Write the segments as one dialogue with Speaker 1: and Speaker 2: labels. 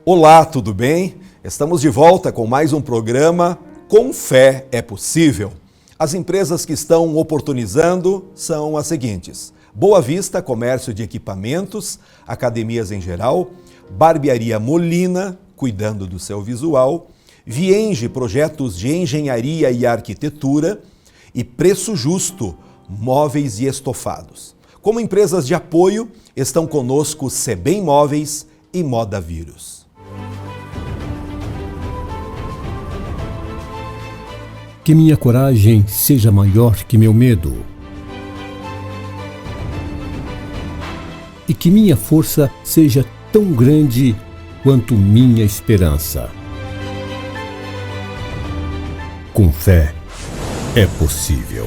Speaker 1: Olá, tudo bem? Estamos de volta com mais um programa Com Fé é Possível. As empresas que estão oportunizando são as seguintes: Boa Vista, comércio de equipamentos, academias em geral, Barbearia Molina, cuidando do seu visual, Vienge, projetos de engenharia e arquitetura, e Preço Justo, móveis e estofados. Como empresas de apoio, estão conosco Sebem Móveis e Moda Vírus.
Speaker 2: Que minha coragem seja maior que meu medo. E que minha força seja tão grande quanto minha esperança. Com fé é possível.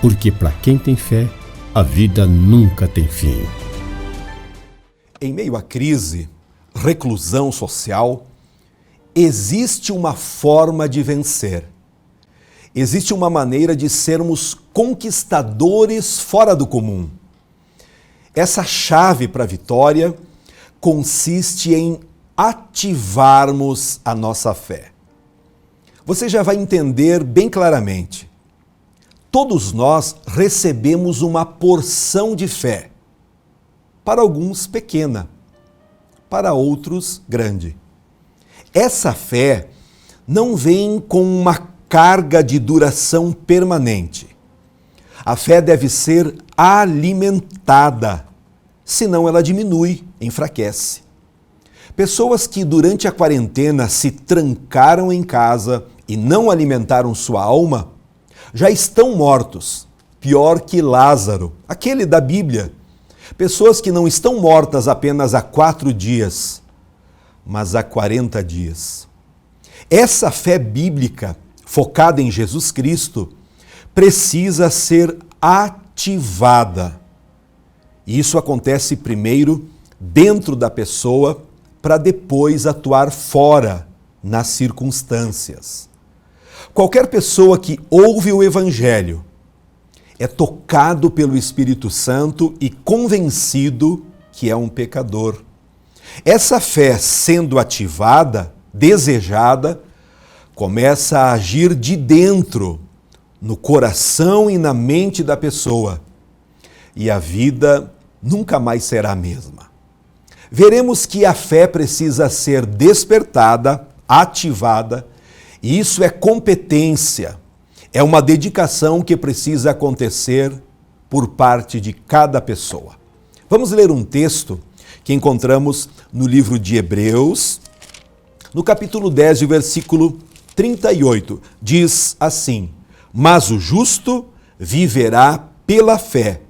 Speaker 2: Porque para quem tem fé, a vida nunca tem fim.
Speaker 1: Em meio à crise, reclusão social, existe uma forma de vencer. Existe uma maneira de sermos conquistadores fora do comum. Essa chave para a vitória consiste em ativarmos a nossa fé. Você já vai entender bem claramente. Todos nós recebemos uma porção de fé. Para alguns pequena, para outros grande. Essa fé não vem com uma carga de duração permanente. A fé deve ser alimentada, senão ela diminui, enfraquece. Pessoas que durante a quarentena se trancaram em casa e não alimentaram sua alma, já estão mortos, pior que Lázaro, aquele da Bíblia. Pessoas que não estão mortas apenas há 4 dias, mas há 40 dias. Essa fé bíblica, focada em Jesus Cristo, precisa ser ativada. E isso acontece primeiro dentro da pessoa, para depois atuar fora, nas circunstâncias. Qualquer pessoa que ouve o Evangelho é tocado pelo Espírito Santo e convencido que é um pecador. Essa fé, sendo ativada, desejada, começa a agir de dentro, no coração e na mente da pessoa. E a vida nunca mais será a mesma. Veremos que a fé precisa ser despertada, ativada, e isso é competência, é uma dedicação que precisa acontecer por parte de cada pessoa. Vamos ler um texto que encontramos no livro de Hebreus, no capítulo 10, versículo 38. Diz assim: Mas o justo viverá pela fé,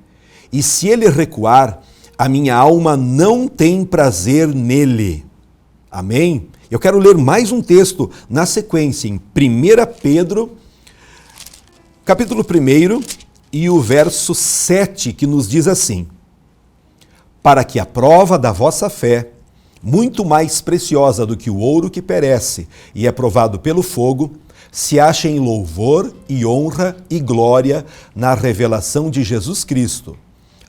Speaker 1: e se ele recuar, a minha alma não tem prazer nele. Amém? Eu quero ler mais um texto na sequência, em 1 Pedro, capítulo 1, e o verso 7, que nos diz assim: Para que a prova da vossa fé, muito mais preciosa do que o ouro que perece e é provado pelo fogo, se ache em louvor e honra e glória na revelação de Jesus Cristo,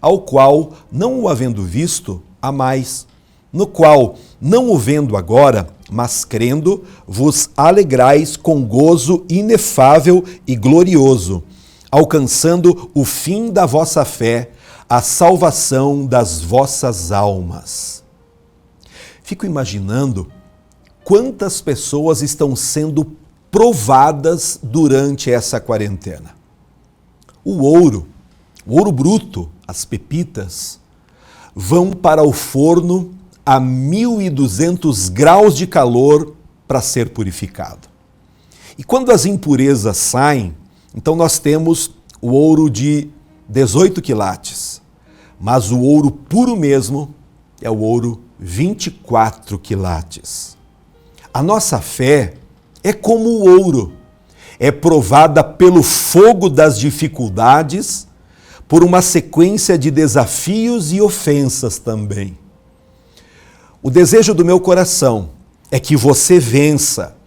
Speaker 1: ao qual, não o havendo visto, amais, no qual, não o vendo agora, mas crendo, vos alegrais com gozo inefável e glorioso, alcançando o fim da vossa fé, a salvação das vossas almas. Fico imaginando quantas pessoas estão sendo provadas durante essa quarentena. O ouro bruto, as pepitas, vão para o forno a 1.200 graus de calor para ser purificado. E quando as impurezas saem, então nós temos o ouro de 18 quilates, mas o ouro puro mesmo é o ouro 24 quilates. A nossa fé é como o ouro, é provada pelo fogo das dificuldades, por uma sequência de desafios e ofensas também. O desejo do meu coração é que você vença,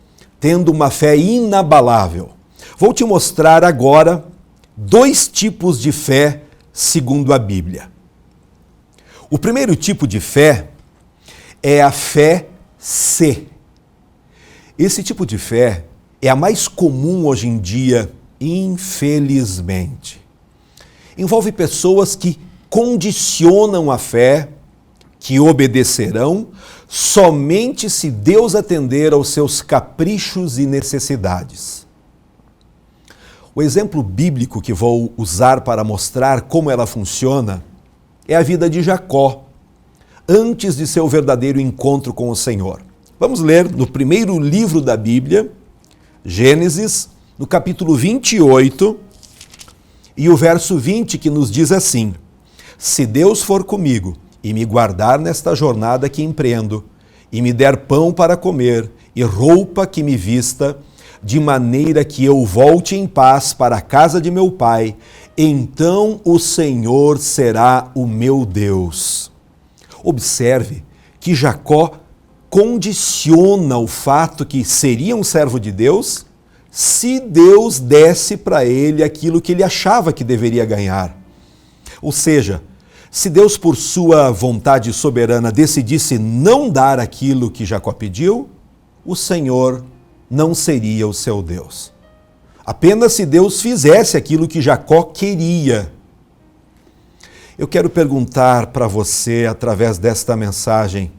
Speaker 1: tendo uma fé inabalável. Vou te mostrar agora 2 tipos de fé segundo a Bíblia. O primeiro tipo de fé é a fé C. Esse tipo de fé é a mais comum hoje em dia, infelizmente. Envolve pessoas que condicionam a fé, que obedecerão somente se Deus atender aos seus caprichos e necessidades. O exemplo bíblico que vou usar para mostrar como ela funciona é a vida de Jacó, antes de seu verdadeiro encontro com o Senhor. Vamos ler no primeiro livro da Bíblia, Gênesis, no capítulo 28, e o verso 20, que nos diz assim: Se Deus for comigo e me guardar nesta jornada que empreendo, e me der pão para comer e roupa que me vista, de maneira que eu volte em paz para a casa de meu pai, então o Senhor será o meu Deus. Observe que Jacó condiciona o fato que seria um servo de Deus se Deus desse para ele aquilo que ele achava que deveria ganhar. Ou seja, se Deus, por sua vontade soberana, decidisse não dar aquilo que Jacó pediu, o Senhor não seria o seu Deus. Apenas se Deus fizesse aquilo que Jacó queria. Eu quero perguntar para você, através desta mensagem,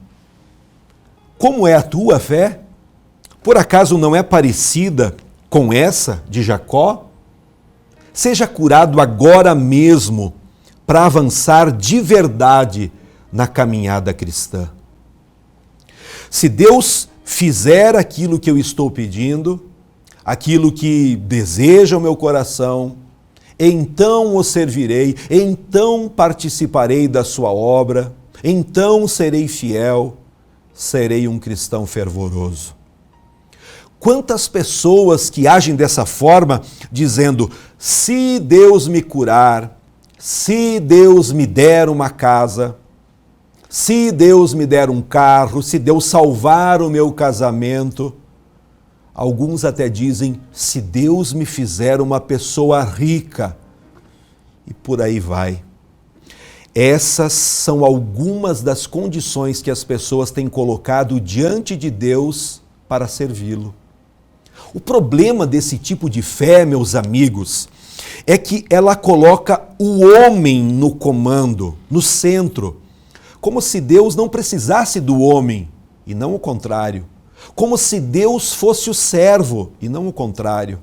Speaker 1: como é a tua fé? Por acaso não é parecida com essa de Jacó? Seja curado agora mesmo para avançar de verdade na caminhada cristã. Se Deus fizer aquilo que eu estou pedindo, aquilo que deseja o meu coração, então o servirei, então participarei da sua obra, então serei fiel, serei um cristão fervoroso. Quantas pessoas que agem dessa forma, dizendo, se Deus me curar, se Deus me der uma casa, se Deus me der um carro, se Deus salvar o meu casamento, alguns até dizem, se Deus me fizer uma pessoa rica, e por aí vai. Essas são algumas das condições que as pessoas têm colocado diante de Deus para servi-lo. O problema desse tipo de fé, meus amigos, é que ela coloca o homem no comando, no centro, como se Deus não precisasse do homem, e não o contrário. Como se Deus fosse o servo, e não o contrário.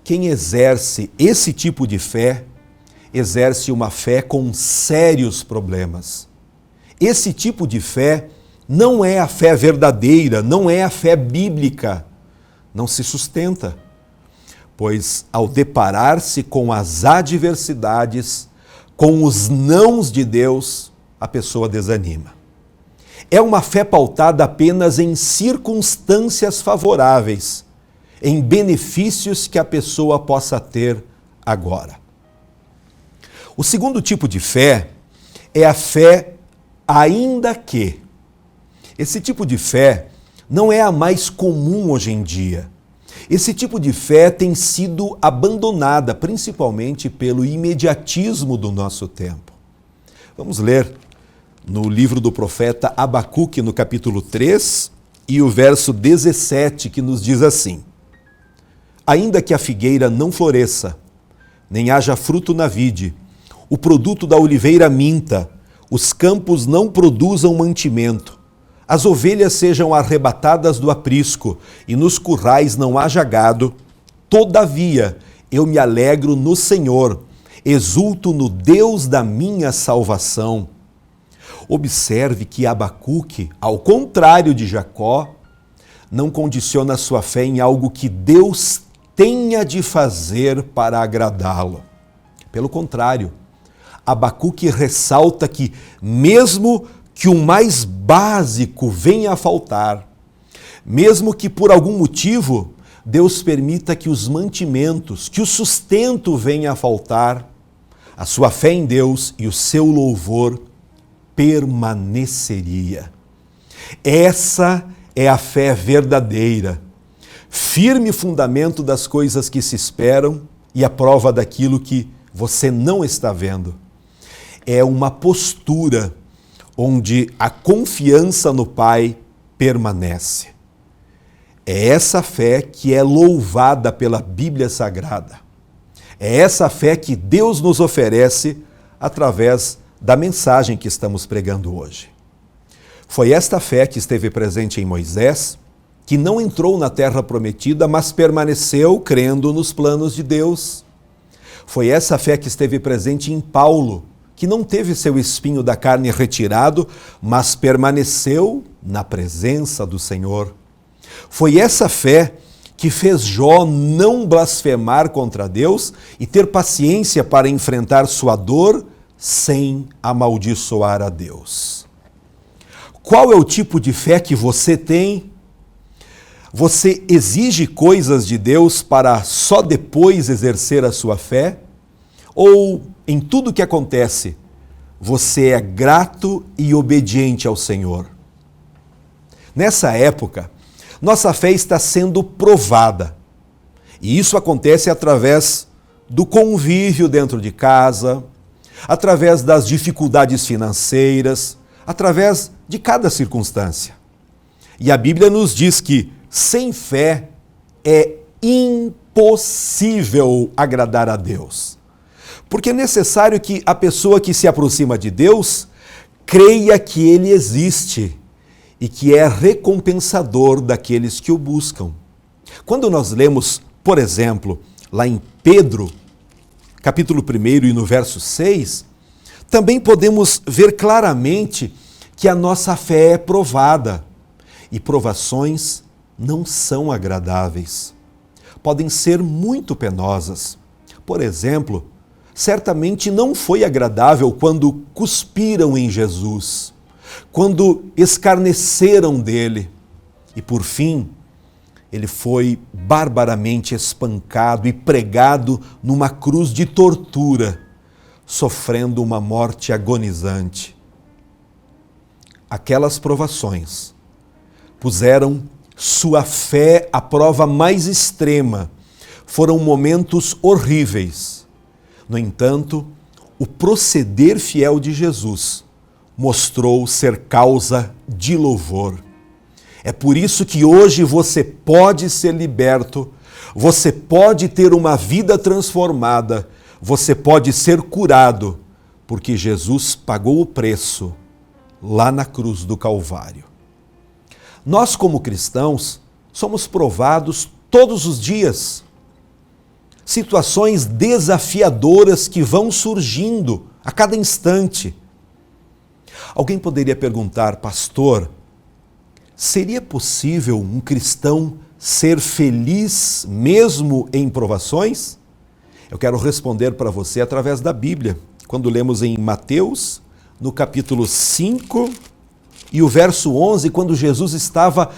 Speaker 1: Quem exerce esse tipo de fé, exerce uma fé com sérios problemas. Esse tipo de fé não é a fé verdadeira, não é a fé bíblica, não se sustenta. Pois ao deparar-se com as adversidades, com os nãos de Deus, a pessoa desanima. É uma fé pautada apenas em circunstâncias favoráveis, em benefícios que a pessoa possa ter agora. O segundo tipo de fé é a fé ainda que. Esse tipo de fé não é a mais comum hoje em dia. Esse tipo de fé tem sido abandonada, principalmente pelo imediatismo do nosso tempo. Vamos ler no livro do profeta Abacuque, no capítulo 3, e o verso 17, que nos diz assim: Ainda que a figueira não floresça, nem haja fruto na vide, o produto da oliveira minta, os campos não produzam mantimento, as ovelhas sejam arrebatadas do aprisco e nos currais não haja gado, todavia eu me alegro no Senhor, exulto no Deus da minha salvação. Observe que Abacuque, ao contrário de Jacó, não condiciona a sua fé em algo que Deus tenha de fazer para agradá-lo. Pelo contrário, Abacuque ressalta que, mesmo que o mais básico venha a faltar, mesmo que por algum motivo Deus permita que os mantimentos, que o sustento venha a faltar, a sua fé em Deus e o seu louvor permaneceria. Essa é a fé verdadeira, firme fundamento das coisas que se esperam e a prova daquilo que você não está vendo. É uma postura onde a confiança no Pai permanece. É essa fé que é louvada pela Bíblia Sagrada. É essa fé que Deus nos oferece através da mensagem que estamos pregando hoje. Foi esta fé que esteve presente em Moisés, que não entrou na terra prometida, mas permaneceu crendo nos planos de Deus. Foi essa fé que esteve presente em Paulo, que não teve seu espinho da carne retirado, mas permaneceu na presença do Senhor. Foi essa fé que fez Jó não blasfemar contra Deus e ter paciência para enfrentar sua dor sem amaldiçoar a Deus. Qual é o tipo de fé que você tem? Você exige coisas de Deus para só depois exercer a sua fé? Ou em tudo que acontece, você é grato e obediente ao Senhor? Nessa época, nossa fé está sendo provada. E isso acontece através do convívio dentro de casa, através das dificuldades financeiras, através de cada circunstância. E a Bíblia nos diz que sem fé é impossível agradar a Deus. Porque é necessário que a pessoa que se aproxima de Deus creia que Ele existe e que é recompensador daqueles que o buscam. Quando nós lemos, por exemplo, lá em Pedro, capítulo 1 e no verso 6, também podemos ver claramente que a nossa fé é provada e provações não são agradáveis. Podem ser muito penosas. Por exemplo, certamente não foi agradável quando cuspiram em Jesus, quando escarneceram dele e, por fim, ele foi barbaramente espancado e pregado numa cruz de tortura, sofrendo uma morte agonizante. Aquelas provações puseram sua fé à prova mais extrema. Foram momentos horríveis. No entanto, o proceder fiel de Jesus mostrou ser causa de louvor. É por isso que hoje você pode ser liberto, você pode ter uma vida transformada, você pode ser curado, porque Jesus pagou o preço lá na cruz do Calvário. Nós, como cristãos, somos provados todos os dias. Situações desafiadoras que vão surgindo a cada instante. Alguém poderia perguntar, pastor, seria possível um cristão ser feliz mesmo em provações? Eu quero responder para você através da Bíblia. Quando lemos em Mateus, no capítulo 5 e o verso 11, quando Jesus estava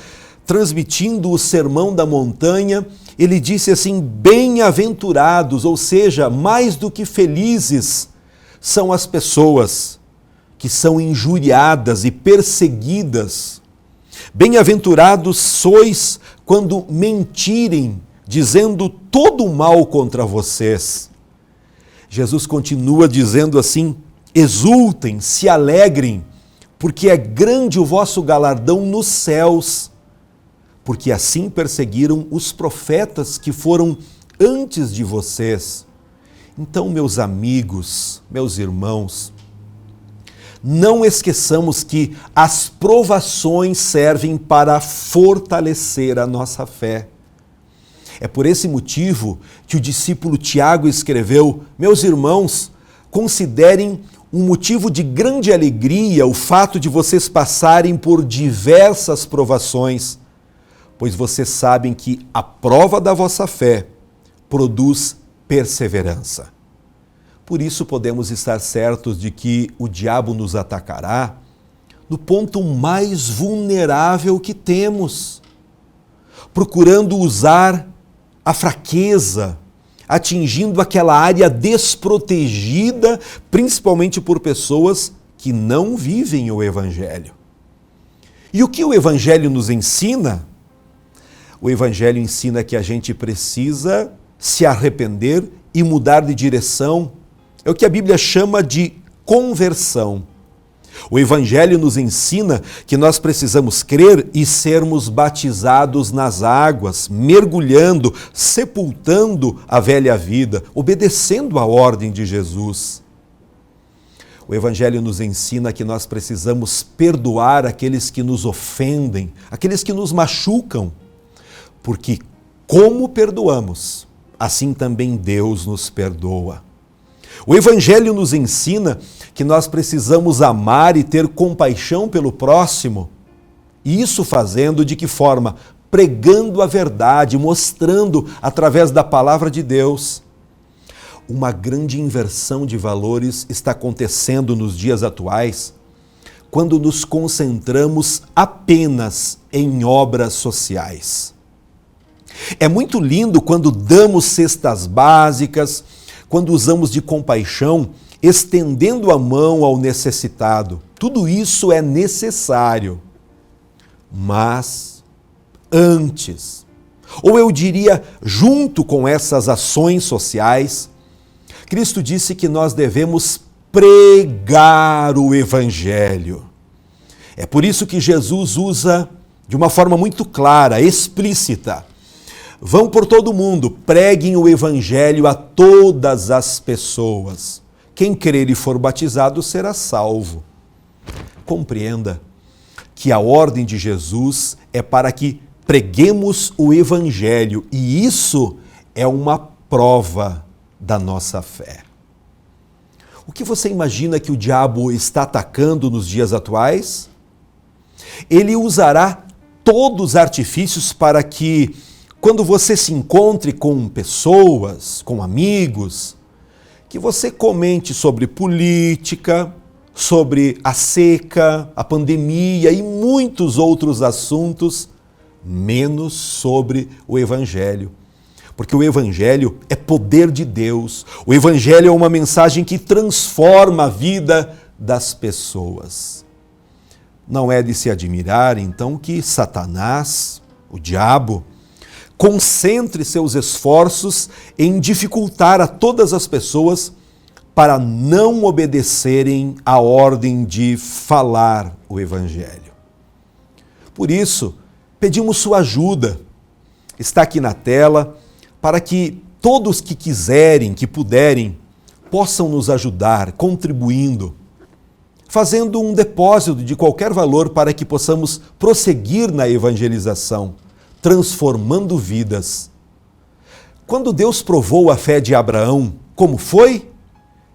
Speaker 1: transmitindo o Sermão da Montanha, ele disse assim, bem-aventurados, ou seja, mais do que felizes, são as pessoas que são injuriadas e perseguidas. Bem-aventurados sois quando mentirem, dizendo todo o mal contra vocês. Jesus continua dizendo assim, exultem, se alegrem, porque é grande o vosso galardão nos céus, porque assim perseguiram os profetas que foram antes de vocês. Então, meus amigos, meus irmãos, não esqueçamos que as provações servem para fortalecer a nossa fé. É por esse motivo que o discípulo Tiago escreveu, meus irmãos, considerem um motivo de grande alegria o fato de vocês passarem por diversas provações, pois vocês sabem que a prova da vossa fé produz perseverança. Por isso podemos estar certos de que o diabo nos atacará no ponto mais vulnerável que temos, procurando usar a fraqueza, atingindo aquela área desprotegida, principalmente por pessoas que não vivem o Evangelho. E o que o Evangelho nos ensina? O Evangelho ensina que a gente precisa se arrepender e mudar de direção. É o que a Bíblia chama de conversão. O Evangelho nos ensina que nós precisamos crer e sermos batizados nas águas, mergulhando, sepultando a velha vida, obedecendo a ordem de Jesus. O Evangelho nos ensina que nós precisamos perdoar aqueles que nos ofendem, aqueles que nos machucam, porque como perdoamos, assim também Deus nos perdoa. O Evangelho nos ensina que nós precisamos amar e ter compaixão pelo próximo. E isso fazendo de que forma? Pregando a verdade, mostrando através da palavra de Deus. Uma grande inversão de valores está acontecendo nos dias atuais, quando nos concentramos apenas em obras sociais. É muito lindo quando damos cestas básicas, quando usamos de compaixão, estendendo a mão ao necessitado. Tudo isso é necessário. Mas antes, ou eu diria junto com essas ações sociais, Cristo disse que nós devemos pregar o Evangelho. É por isso que Jesus usa de uma forma muito clara, explícita: vão por todo mundo, preguem o Evangelho a todas as pessoas. Quem crer e for batizado será salvo. Compreenda que a ordem de Jesus é para que preguemos o Evangelho, e isso é uma prova da nossa fé. O que você imagina que o diabo está atacando nos dias atuais? Ele usará todos os artifícios para que, quando você se encontre com pessoas, com amigos, que você comente sobre política, sobre a seca, a pandemia e muitos outros assuntos, menos sobre o Evangelho. Porque o Evangelho é poder de Deus. O Evangelho é uma mensagem que transforma a vida das pessoas. Não é de se admirar, então, que Satanás, o diabo, concentre seus esforços em dificultar a todas as pessoas para não obedecerem à ordem de falar o Evangelho. Por isso, pedimos sua ajuda. Está aqui na tela, para que todos que quiserem, que puderem, possam nos ajudar, contribuindo, fazendo um depósito de qualquer valor para que possamos prosseguir na evangelização, transformando vidas. Quando Deus provou a fé de Abraão, como foi?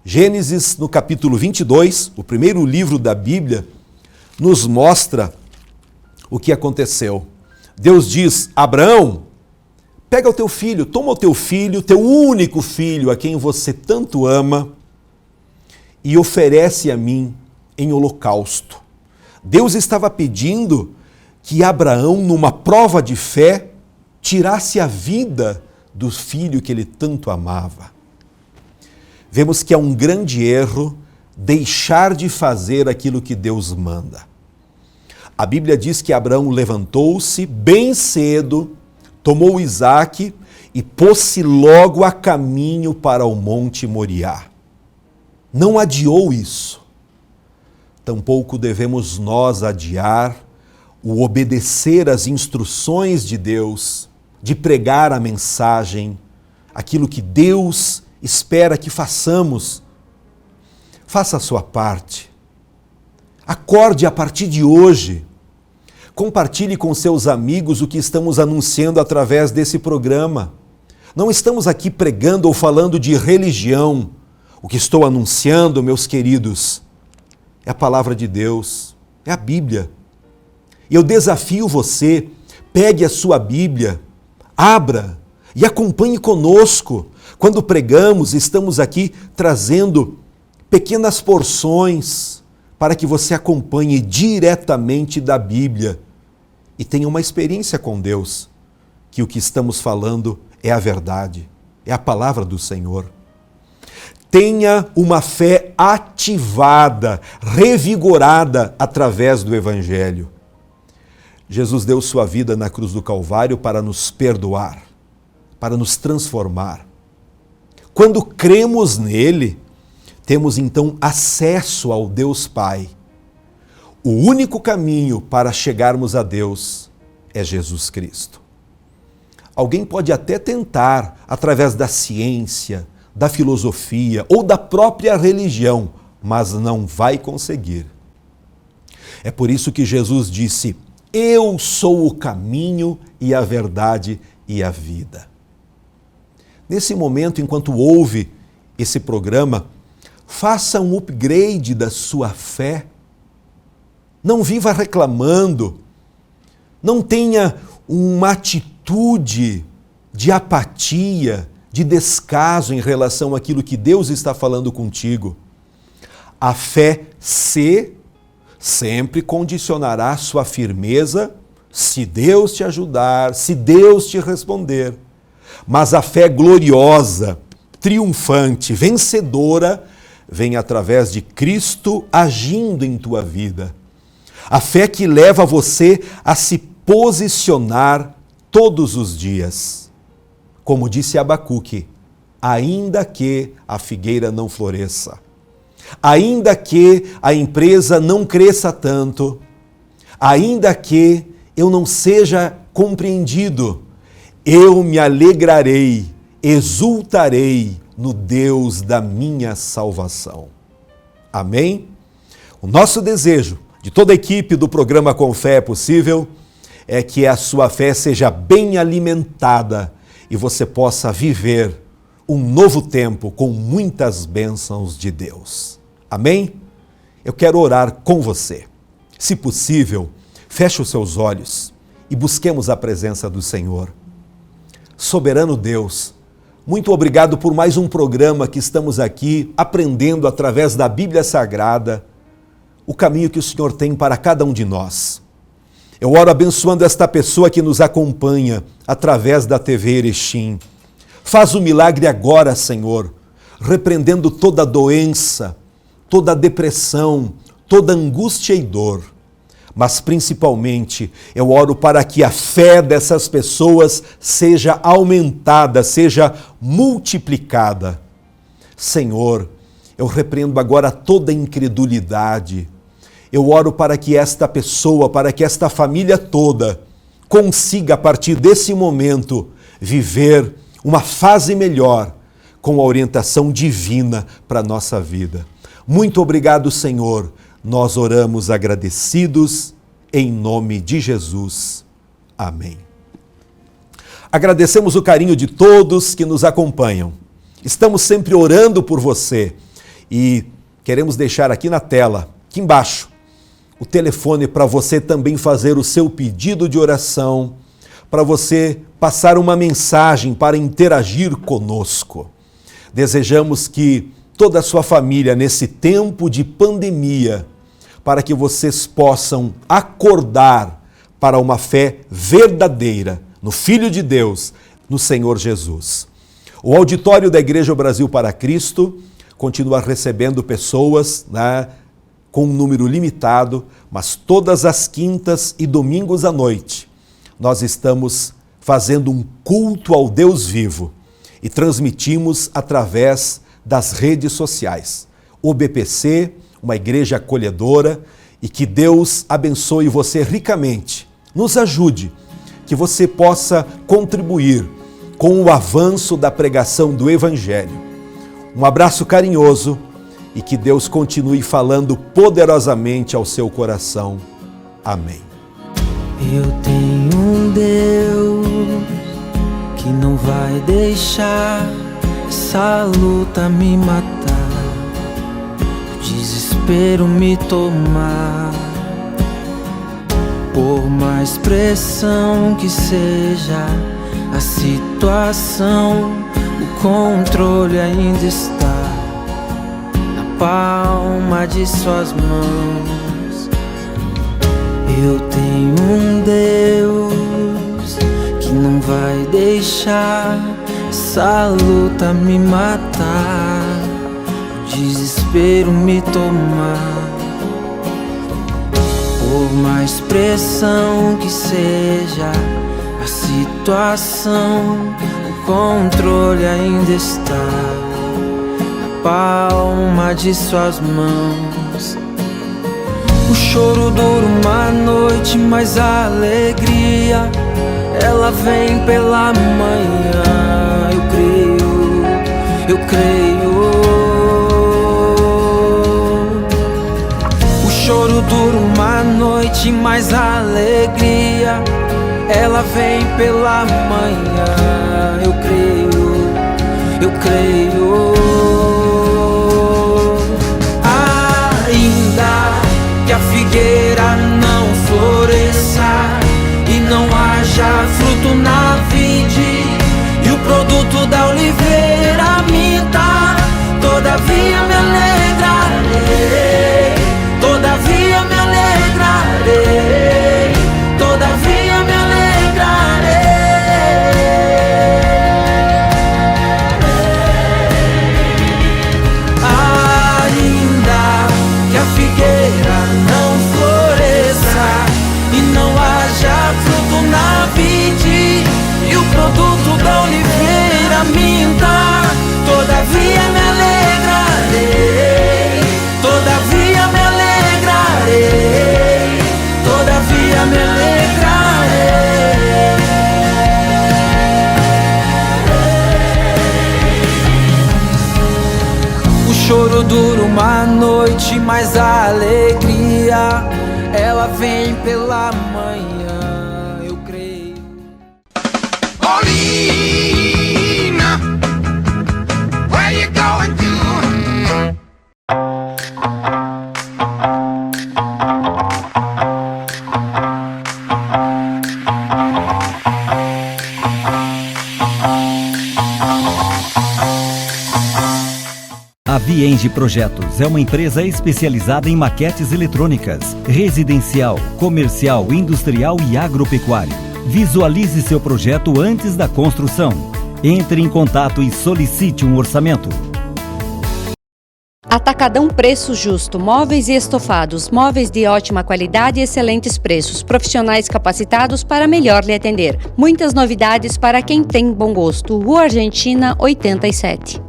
Speaker 1: Gênesis, no capítulo 22, o primeiro livro da Bíblia, nos mostra o que aconteceu. Deus diz: Abraão, pega o teu filho, toma o teu filho, teu único filho, a quem você tanto ama, e oferece a mim em holocausto. Deus estava pedindo que Abraão, numa prova de fé, tirasse a vida do filho que ele tanto amava. Vemos que é um grande erro deixar de fazer aquilo que Deus manda. A Bíblia diz que Abraão levantou-se bem cedo, tomou Isaque e pôs-se logo a caminho para o Monte Moriá. Não adiou isso. Tampouco devemos nós adiar o obedecer às instruções de Deus, de pregar a mensagem, aquilo que Deus espera que façamos. Faça a sua parte. Acorde a partir de hoje. Compartilhe com seus amigos o que estamos anunciando através desse programa. Não estamos aqui pregando ou falando de religião. O que estou anunciando, meus queridos, é a palavra de Deus, é a Bíblia. E eu desafio você, pegue a sua Bíblia, abra e acompanhe conosco. Quando pregamos, estamos aqui trazendo pequenas porções para que você acompanhe diretamente da Bíblia e tenha uma experiência com Deus, que o que estamos falando é a verdade, é a palavra do Senhor. Tenha uma fé ativada, revigorada através do Evangelho. Jesus deu sua vida na cruz do Calvário para nos perdoar, para nos transformar. Quando cremos nele, temos então acesso ao Deus Pai. O único caminho para chegarmos a Deus é Jesus Cristo. Alguém pode até tentar, através da ciência, da filosofia ou da própria religião, mas não vai conseguir. É por isso que Jesus disse: eu sou o caminho e a verdade e a vida. Nesse momento, enquanto ouve esse programa, faça um upgrade da sua fé. Não viva reclamando. Não tenha uma atitude de apatia, de descaso em relação àquilo que Deus está falando contigo. A fé sempre condicionará sua firmeza se Deus te ajudar, se Deus te responder. Mas a fé gloriosa, triunfante, vencedora, vem através de Cristo agindo em tua vida. A fé que leva você a se posicionar todos os dias. Como disse Abacuque, ainda que a figueira não floresça, ainda que a empresa não cresça tanto, ainda que eu não seja compreendido, eu me alegrarei, exultarei no Deus da minha salvação. Amém? O nosso desejo de toda a equipe do programa Com Fé é Possível é que a sua fé seja bem alimentada e você possa viver um novo tempo com muitas bênçãos de Deus. Amém? Eu quero orar com você. Se possível, feche os seus olhos e busquemos a presença do Senhor. Soberano Deus, muito obrigado por mais um programa que estamos aqui aprendendo através da Bíblia Sagrada o caminho que o Senhor tem para cada um de nós. Eu oro abençoando esta pessoa que nos acompanha através da TV Erechim. Faz o milagre agora, Senhor, repreendendo toda doença, toda depressão, toda angústia e dor. Mas principalmente eu oro para que a fé dessas pessoas seja aumentada, seja multiplicada. Senhor, eu repreendo agora toda incredulidade. Eu oro para que esta pessoa, para que esta família toda consiga, a partir desse momento, viver uma fase melhor com a orientação divina para a nossa vida. Muito obrigado, Senhor. Nós oramos agradecidos em nome de Jesus. Amém. Agradecemos o carinho de todos que nos acompanham. Estamos sempre orando por você e queremos deixar aqui na tela, aqui embaixo, o telefone para você também fazer o seu pedido de oração, para você passar uma mensagem para interagir conosco. Desejamos que toda a sua família, nesse tempo de pandemia, para que vocês possam acordar para uma fé verdadeira no Filho de Deus, no Senhor Jesus. O auditório da Igreja Brasil para Cristo continua recebendo pessoas, com um número limitado, mas todas as quintas e domingos à noite nós estamos fazendo um culto ao Deus vivo e transmitimos através das redes sociais. O BPC, uma igreja acolhedora, e que Deus abençoe você ricamente. Nos ajude, que você possa contribuir com o avanço da pregação do Evangelho. Um abraço carinhoso e que Deus continue falando poderosamente ao seu coração. Amém.
Speaker 3: Eu tenho um Deus que não vai deixar essa luta me matar, o desespero me tomar. Por mais pressão que seja a situação, o controle ainda está na palma de suas mãos. Eu tenho um Deus que não vai deixar essa luta me matar, o desespero me tomar. Por mais pressão que seja a situação, o controle ainda está na palma de suas mãos. O choro dura uma noite, mas a alegria ela vem pela manhã. Eu creio. O choro dura uma noite, mas a alegria ela vem pela manhã. Eu creio. Ainda que a figueira não floresça e não haja fruto na vide, e o produto da oliveira minta, todavia me alegrarei, todavia me alegrarei, todavia me alegrarei. Ainda que a figueira não floresça e não haja fruto na vide, e o produto da oliveira minta, todavia me alegrarei, todavia me alegrarei, todavia me alegrarei. O choro dura uma noite, mas a alegria ela vem pela manhã. Eu creio.
Speaker 4: Paulina, where you going to?
Speaker 5: A Vienge Projetos é uma empresa especializada em maquetes eletrônicas, residencial, comercial, industrial e agropecuário. Visualize seu projeto antes da construção. Entre em contato e solicite um orçamento.
Speaker 6: Atacadão Preço Justo, móveis e estofados, móveis de ótima qualidade e excelentes preços, profissionais capacitados para melhor lhe atender. Muitas novidades para quem tem bom gosto. Rua Argentina 87.